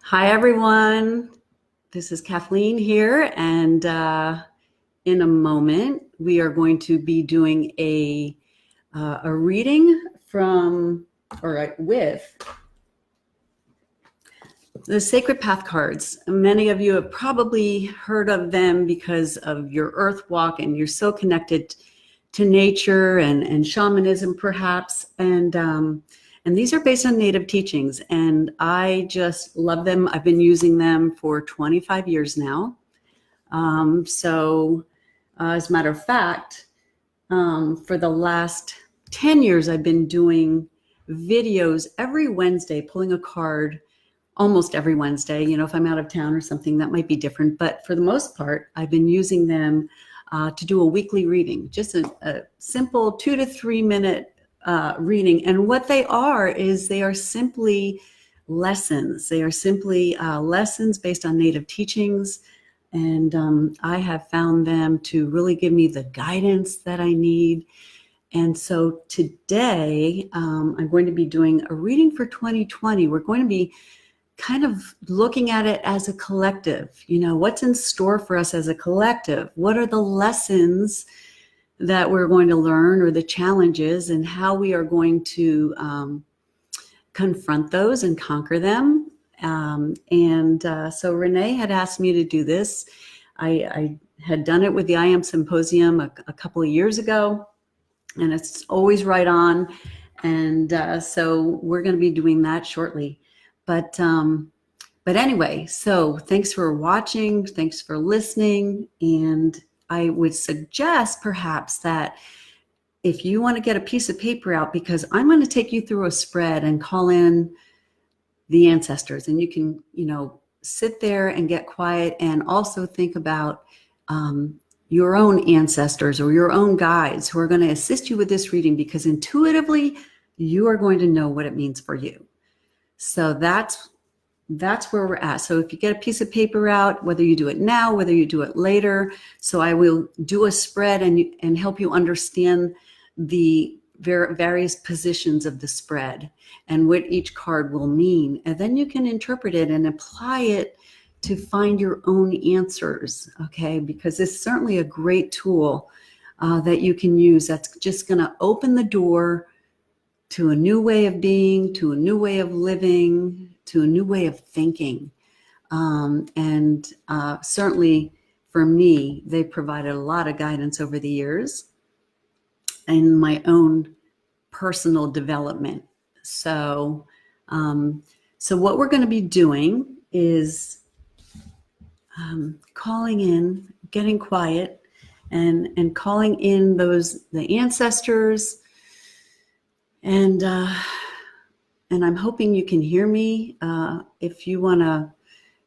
Hi, everyone. This is Kathleen here, and in a moment, we are going to be doing a reading from, or with, the Sacred Path cards. Many of you have probably heard of them because of your Earth walk, and you're so connected to nature and shamanism, perhaps, and these are based on native teachings, and I just love them. I've been using them for 25 years now. As a matter of fact, for the last 10 years, I've been doing videos every Wednesday, pulling a card almost every Wednesday. You know, if I'm out of town or something, that might be different. But for the most part, I've been using them to do a weekly reading, just a simple 2 to 3 minute reading. And what they are is they are simply lessons. They are simply lessons based on native teachings. And I have found them to really give me the guidance that I need. And so today I'm going to be doing a reading for 2020. We're going to be kind of looking at it as a collective. You know, what's in store for us as a collective? What are the lessons that we're going to learn, or the challenges, and how we are going to confront those and conquer them? So Renee had asked me to do this. I had done it with the Am Symposium a couple of years ago, and it's always right on. And so we're going to be doing that shortly. But anyway, so thanks for watching. Thanks for listening. And I would suggest perhaps that if you want to get a piece of paper out, because I'm going to take you through a spread and call in the ancestors, and you can, you know, sit there and get quiet and also think about your own ancestors or your own guides who are going to assist you with this reading, because intuitively you are going to know what it means for you. So that's where we're at. So if you get a piece of paper out, whether you do it now, whether you do it later, so I will do a spread and help you understand the various positions of the spread and what each card will mean. And then you can interpret it and apply it to find your own answers, okay? Because it's certainly a great tool that you can use that's just going to open the door to a new way of being, to a new way of living, to a new way of thinking. Certainly for me, they provided a lot of guidance over the years in my own personal development. So what we're going to be doing is calling in, getting quiet, and calling in the ancestors. And I'm hoping you can hear me. If you want to,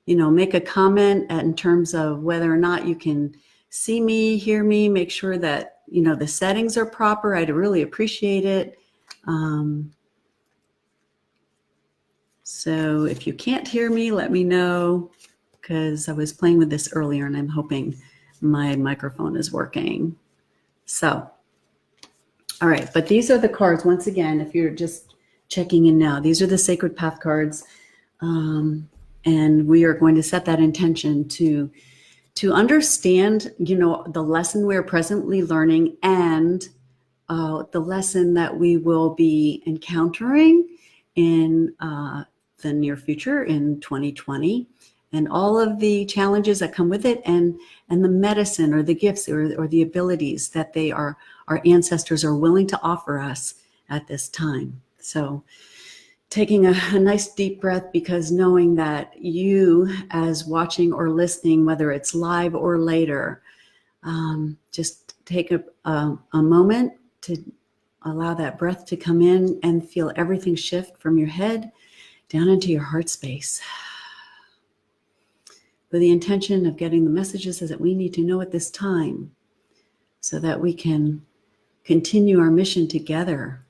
you know, make a comment in terms of whether or not you can see me, hear me, make sure that, you know, the settings are proper. I'd really appreciate it. So if you can't hear me, let me know, because I was playing with this earlier and I'm hoping my microphone is working. So, all right, but these are the cards. Once again, if you're just checking in now, these are the Sacred Path cards. And we are going to set that intention to understand, you know, the lesson we're presently learning, and the lesson that we will be encountering in the near future in 2020, and all of the challenges that come with it, and the medicine or the gifts or the abilities that our ancestors are willing to offer us at this time. So taking a nice deep breath, because knowing that you, as watching or listening, whether it's live or later, just take a moment to allow that breath to come in and feel everything shift from your head down into your heart space, with the intention of getting the messages that we need to know at this time, so that we can continue our mission together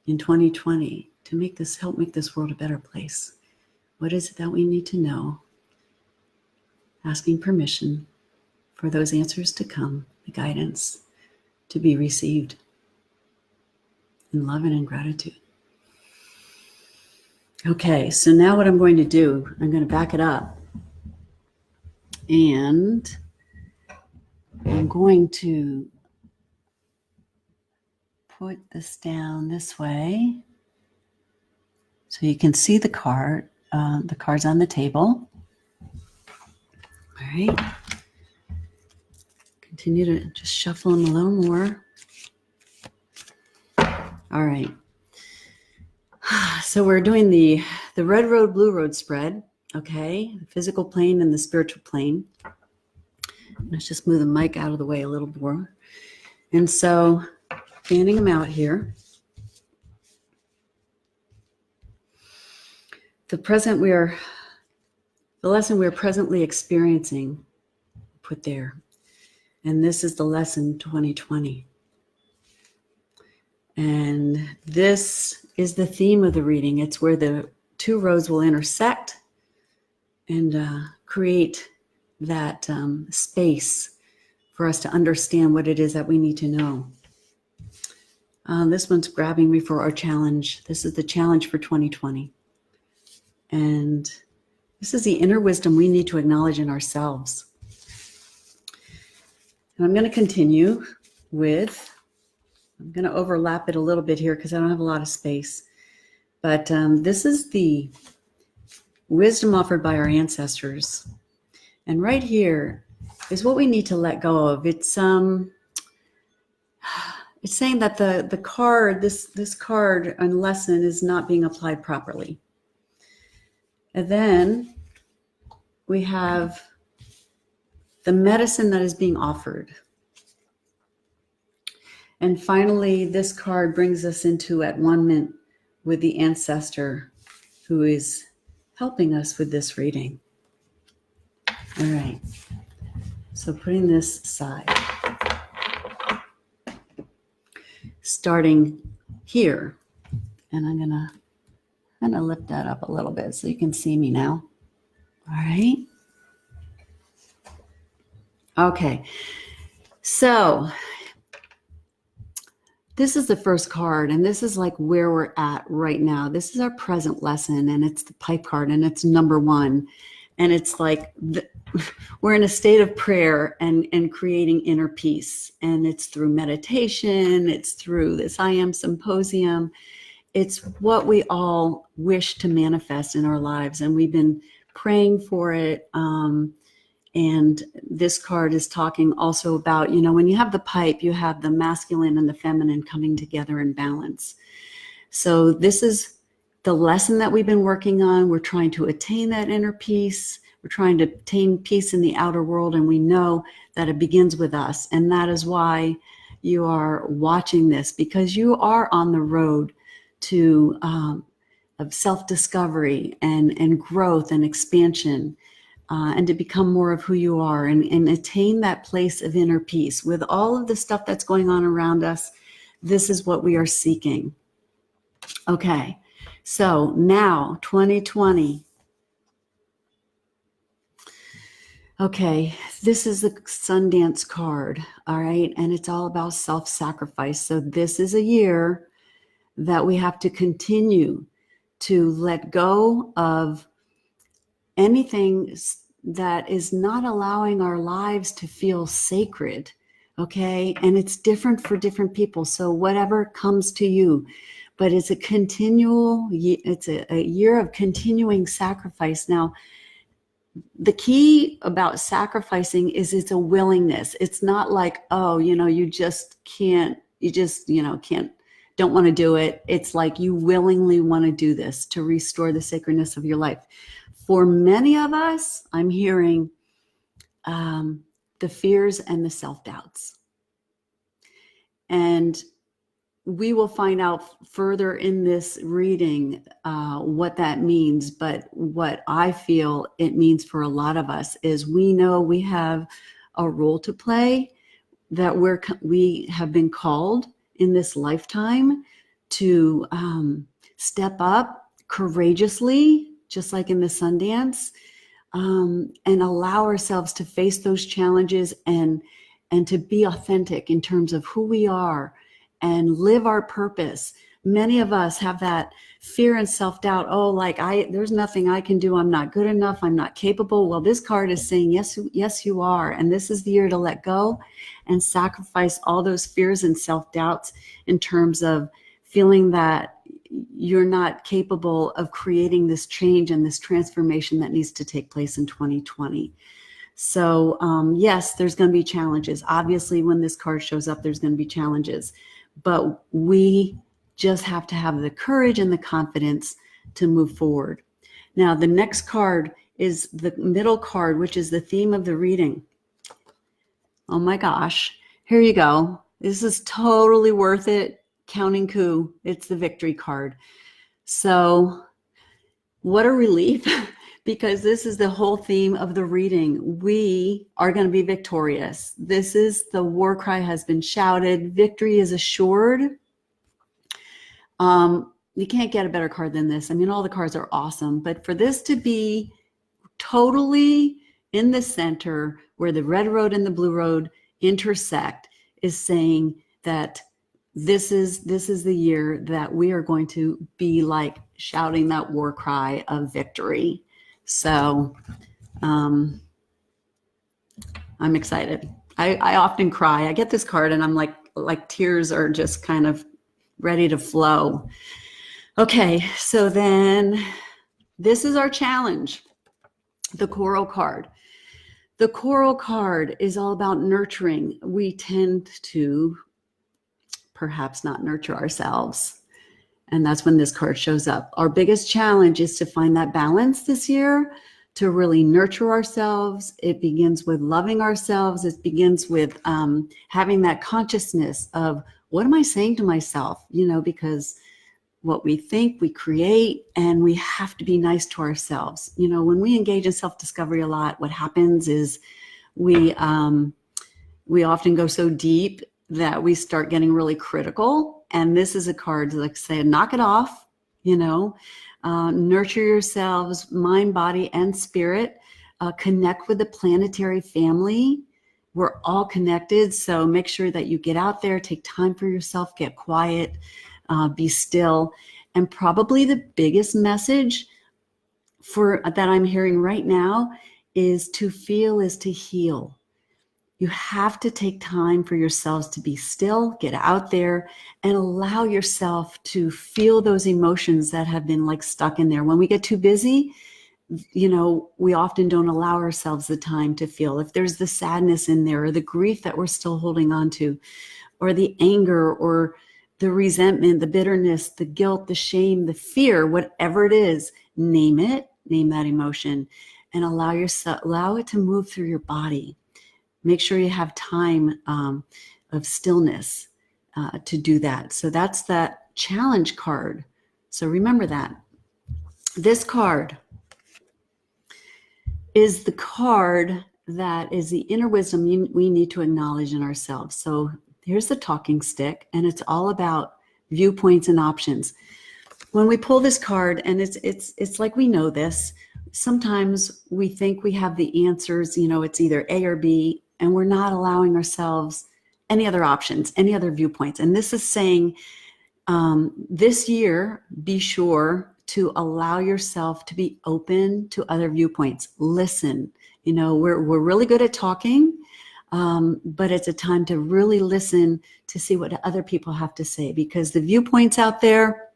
in 2020 to help make this world a better place. What is it that we need to know? Asking permission for those answers to come, the guidance to be received in love and in gratitude. Okay, so now what I'm going to do, I'm going to back it up. And I'm going to put this down this way so you can see the card. The card's on the table. All right. Continue to just shuffle them a little more. All right. So we're doing the red road, blue road spread. Okay. The physical plane and the spiritual plane. Let's just move the mic out of the way a little more. And so fanning them out here. The lesson we are presently experiencing, put there. And this is the lesson 2020. And this is the theme of the reading. It's where the two roads will intersect and create that space for us to understand what it is that we need to know. This one's grabbing me for our challenge. This is the challenge for 2020. And this is the inner wisdom we need to acknowledge in ourselves. And I'm going to continue with, I'm going to overlap it a little bit here because I don't have a lot of space. But this is the wisdom offered by our ancestors. And right here is what we need to let go of. It's saying that the card, this card and lesson is not being applied properly. And then we have the medicine that is being offered. And finally, this card brings us into at one-ment with the ancestor who is helping us with this reading. All right. So putting this aside. Starting here. And I'm going to lift that up a little bit so you can see me now. All right. Okay. So this is the first card, and this is like where we're at right now. This is our present lesson, and it's the pipe card, and it's number 1. And it's like we're in a state of prayer and creating inner peace. And it's through meditation. It's through this Am Symposium. It's what we all wish to manifest in our lives. And we've been praying for it. And this card is talking also about, when you have the pipe, you have the masculine and the feminine coming together in balance. So this is the lesson that we've been working on. We're trying to attain that inner peace. We're trying to attain peace in the outer world. And we know that it begins with us. And that is why you are watching this, because you are on the road to of self-discovery and growth and expansion. And to become more of who you are and attain that place of inner peace. With all of the stuff that's going on around us, this is what we are seeking. Okay, so now 2020. Okay, this is the Sundance card, all right? And it's all about self-sacrifice. So this is a year that we have to continue to let go of anything that is not allowing our lives to feel sacred, okay? And it's different for different people. So whatever comes to you, but it's a year of continuing sacrifice. Now, the key about sacrificing is it's a willingness. It's not like, you just can't, don't want to do it. It's like you willingly want to do this to restore the sacredness of your life. For many of us, I'm hearing the fears and the self-doubts. And we will find out further in this reading what that means. But what I feel it means for a lot of us is we know we have a role to play, that we have been called in this lifetime to step up courageously, just like in the Sundance, and allow ourselves to face those challenges and to be authentic in terms of who we are and live our purpose. Many of us have that fear and self-doubt. Oh, like there's nothing I can do. I'm not good enough. I'm not capable. Well, this card is saying, yes, yes, you are. And this is the year to let go and sacrifice all those fears and self-doubts in terms of feeling that you're not capable of creating this change and this transformation that needs to take place in 2020. So yes, there's going to be challenges. Obviously, when this card shows up, there's going to be challenges, but we just have to have the courage and the confidence to move forward. Now, the next card is the middle card, which is the theme of the reading. Oh my gosh, here you go. This is totally worth it. Counting coup. It's the victory card. So what a relief, because this is the whole theme of the reading. We are going to be victorious. This is the war cry has been shouted. Victory is assured. You can't get a better card than this. I mean, all the cards are awesome, but for this to be totally in the center where the red road and the blue road intersect is saying that this is the year that we are going to be like shouting that war cry of victory. So I'm excited. I often cry. I get this card and I'm like tears are just kind of ready to flow. Okay, so then this is our challenge, the coral card. The coral card is all about nurturing. We tend to perhaps not nurture ourselves. And that's when this card shows up. Our biggest challenge is to find that balance this year, to really nurture ourselves. It begins with loving ourselves. It begins with having that consciousness of, what am I saying to myself? You know, because what we think, we create, and we have to be nice to ourselves. You know, when we engage in self-discovery a lot, what happens is we often go so deep that we start getting really critical. And this is a card to like say, knock it off, you know, nurture yourselves, mind, body, and spirit, connect with the planetary family. We're all connected. So make sure that you get out there, take time for yourself, get quiet, be still. And probably the biggest message that I'm hearing right now is to feel is to heal. You have to take time for yourselves to be still, get out there, and allow yourself to feel those emotions that have been like stuck in there. When we get too busy, you know, we often don't allow ourselves the time to feel. If there's the sadness in there, or the grief that we're still holding on to, or the anger, or the resentment, the bitterness, the guilt, the shame, the fear, whatever it is, name that emotion, and allow it to move through your body. Make sure you have time of stillness to do that. So that's that challenge card. So remember that. This card is the card that is the inner wisdom we need to acknowledge in ourselves. So here's the talking stick, and it's all about viewpoints and options. When we pull this card, and it's like we know this, sometimes we think we have the answers, you know, it's either A or B, and we're not allowing ourselves any other options, any other viewpoints. And this is saying, this year, be sure to allow yourself to be open to other viewpoints. Listen, you know, we're really good at talking, but it's a time to really listen to see what other people have to say, because the viewpoints out there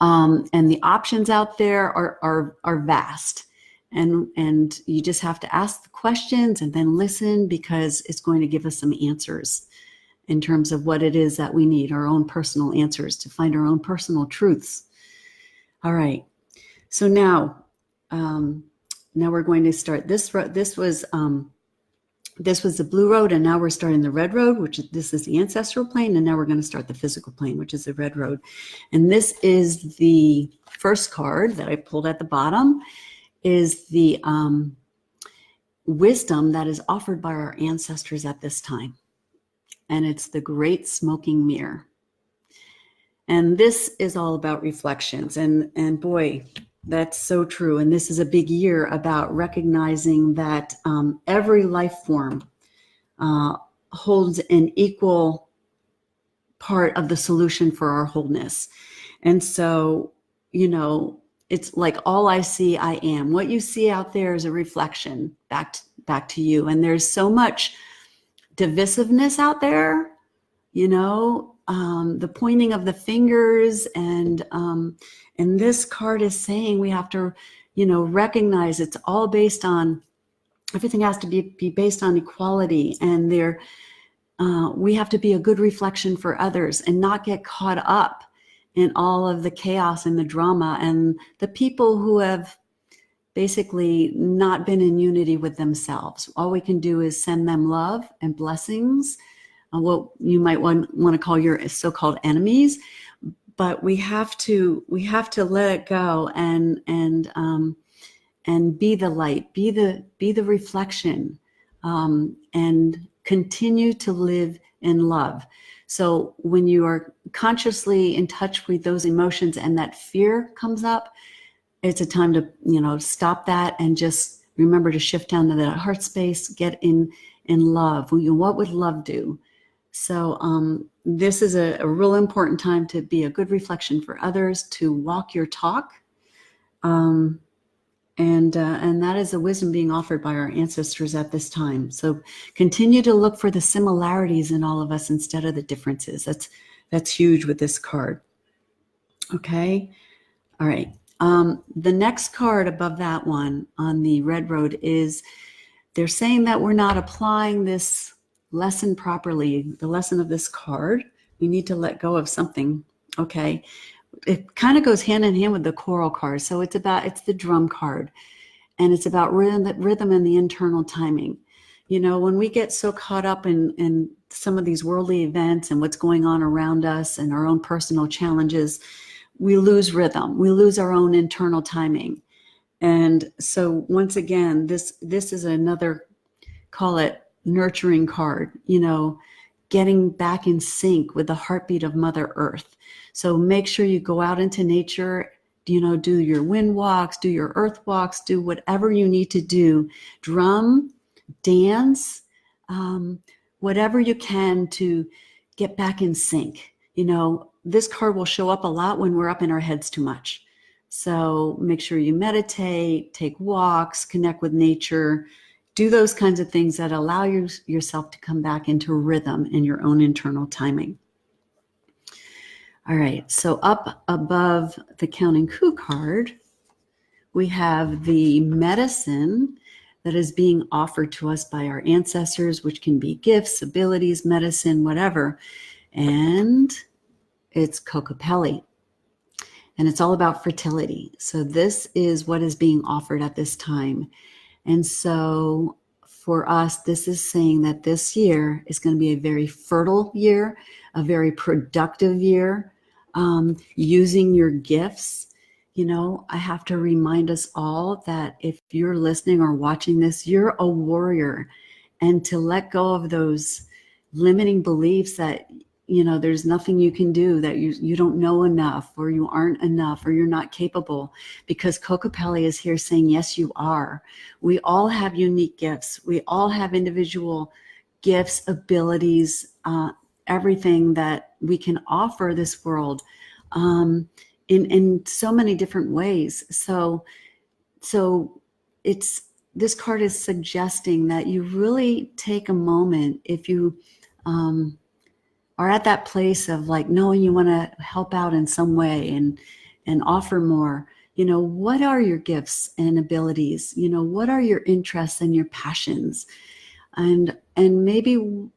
and the options out there are vast. And you just have to ask the questions and then listen, because it's going to give us some answers in terms of what it is that we need, our own personal answers to find our own personal truths. All right. So now we're going to start this was the blue road, and now we're starting the red road, this is the ancestral plane, and now we're going to start the physical plane, which is the red road. And this is the first card that I pulled at the bottom, is the wisdom that is offered by our ancestors at this time. And it's the Great Smoking Mirror. And this is all about reflections. And boy, that's so true. And this is a big year about recognizing that every life form holds an equal part of the solution for our wholeness. And so, it's like all I see, I am. What you see out there is a reflection back to you. And there's so much divisiveness out there, the pointing of the fingers, and this card is saying we have to, recognize it's all based on, everything has to be based on equality, and we have to be a good reflection for others and not get caught up in all of the chaos and the drama and the people who have basically not been in unity with themselves. All we can do is send them love and blessings, what you might want to call your so-called enemies, but we have to let it go and be the light, be the reflection, and continue to live in love. So when you are consciously in touch with those emotions and that fear comes up, it's a time to, stop that and just remember to shift down to that heart space, get in love. What would love do? So this is a real important time to be a good reflection for others, to walk your talk. And that is the wisdom being offered by our ancestors at this time. So continue to look for the similarities in all of us instead of the differences. That's huge with this card. Okay. All right. The next card above that one on the red road is, they're saying that we're not applying this lesson properly, the lesson of this card. We need to let go of something. Okay. It kind of goes hand in hand with the coral card. So it's the drum card, and it's about rhythm and the internal timing. When we get so caught up in some of these worldly events and what's going on around us and our own personal challenges, we lose rhythm. We lose our own internal timing. And so once again, this is another, call it nurturing card, getting back in sync with the heartbeat of Mother Earth. So make sure you go out into nature, do your wind walks, do your earth walks, do whatever you need to do, drum, dance, whatever you can to get back in sync. This card will show up a lot when we're up in our heads too much. So make sure you meditate, take walks, connect with nature, do those kinds of things that allow yourself to come back into rhythm in your own internal timing. All right, so up above the Counting Coup card, we have the medicine that is being offered to us by our ancestors, which can be gifts, abilities, medicine, whatever. And it's Kokopelli. And it's all about fertility. So this is what is being offered at this time. And so for us, this is saying that this year is going to be a very fertile year, a very productive year, using your gifts. I have to remind us all that if you're listening or watching this, you're a warrior, and to let go of those limiting beliefs that, there's nothing you can do, that you don't know enough, or you aren't enough, or you're not capable, because Kokopelli is here saying, yes, you are. We all have unique gifts. We all have individual gifts, abilities, everything that we can offer this world in so many different ways. So this card is suggesting that you really take a moment, if you are at that place of like knowing you want to help out in some way and offer more, what are your gifts and abilities? What are your interests and your passions? And maybe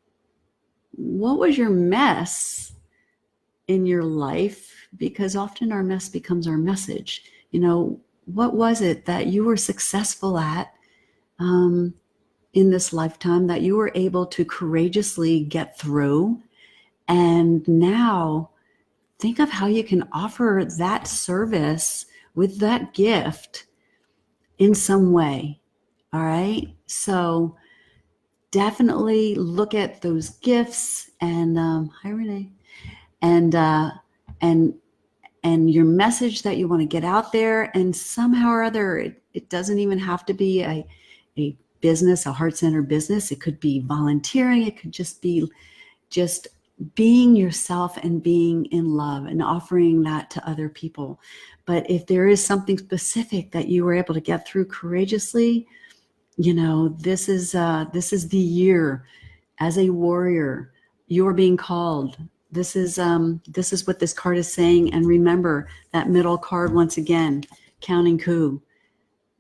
what was your mess in your life? Because often our mess becomes our message. What was it that you were successful at in this lifetime that you were able to courageously get through? And now think of how you can offer that service with that gift in some way. All right. So definitely look at those gifts and hi Renee, and your message that you want to get out there. And somehow or other, it doesn't even have to be a business, a heart-centered business. It could be volunteering. It could just be being yourself and being in love and offering that to other people. But if there is something specific that you were able to get through courageously, you know, this is the year. As a warrior, you're being called. This is what this card is saying. And remember that middle card once again, counting coup.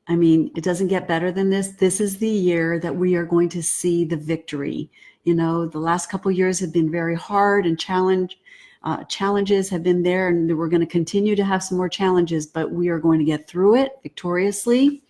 I mean, it doesn't get better than this. This is the year that we are going to see the victory. You know, the last couple of years have been very hard, and challenges have been there, and we're going to continue to have some more challenges, but we are going to get through it victoriously.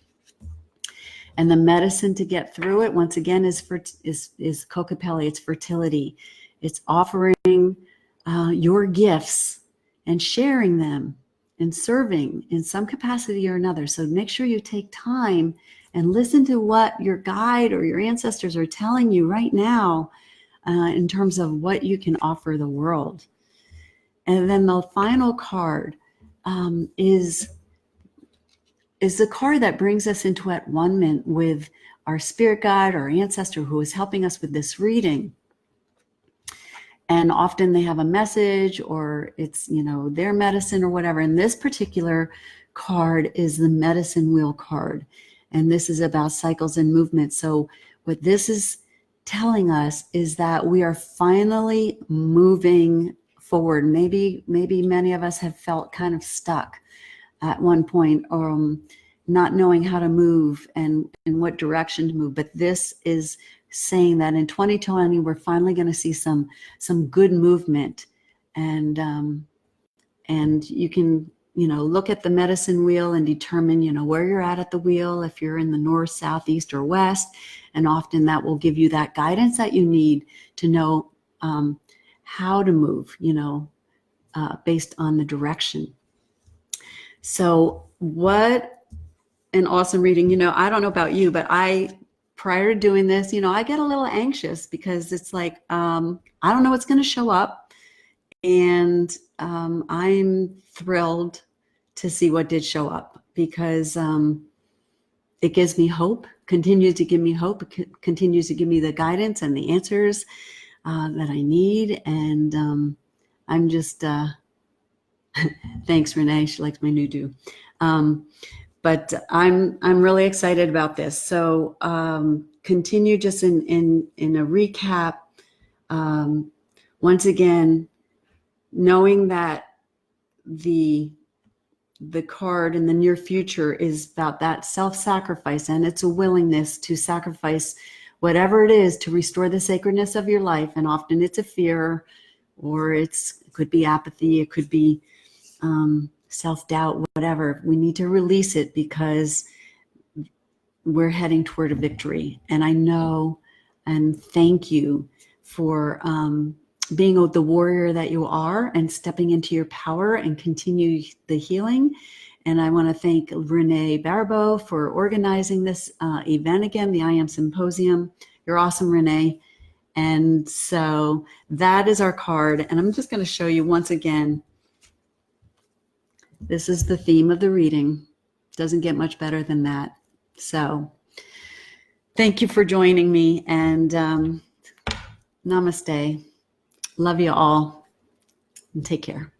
And the medicine to get through it, once again, is Kokopelli. It's fertility. It's offering your gifts and sharing them and serving in some capacity or another. So make sure you take time and listen to what your guide or your ancestors are telling you right now in terms of what you can offer the world. And then the final card is the card that brings us into at one-ment with our spirit guide, our ancestor who is helping us with this reading. And often they have a message, or it's, you know, their medicine or whatever. And this particular card is the medicine wheel card. And this is about cycles and movement. So what this is telling us is that we are finally moving forward. Maybe many of us have felt kind of stuck at one point, or not knowing how to move and in what direction to move. But this is saying that in 2020, we're finally going to see some good movement. And you can, you know, look at the medicine wheel and determine, you know, where you're at the wheel, if you're in the north, south, east, or west. And often that will give you that guidance that you need to know how to move, you know, based on the direction. So what an awesome reading. You know, I don't know about you, but prior to doing this, you know, I get a little anxious because it's like, I don't know what's going to show up. And I'm thrilled to see what did show up, because it gives me hope, continues to give me hope, continues to give me the guidance and the answers that I need. And I'm just, thanks, Renee. She likes my new do. But I'm really excited about this. So continue just in a recap. Once again, knowing that the card in the near future is about that self-sacrifice, and it's a willingness to sacrifice whatever it is to restore the sacredness of your life. And often it's a fear, or it could be apathy, it could be self-doubt, whatever. We need to release it because we're heading toward a victory. And I know, and thank you for being the warrior that you are and stepping into your power and continue the healing. And I want to thank Renee Baribeau for organizing this event again, the I Am Symposium. You're awesome, Renee. And so that is our card. And I'm just going to show you once again. This is the theme of the reading. Doesn't get much better than that. So thank you for joining me, and namaste. Love you all, and take care.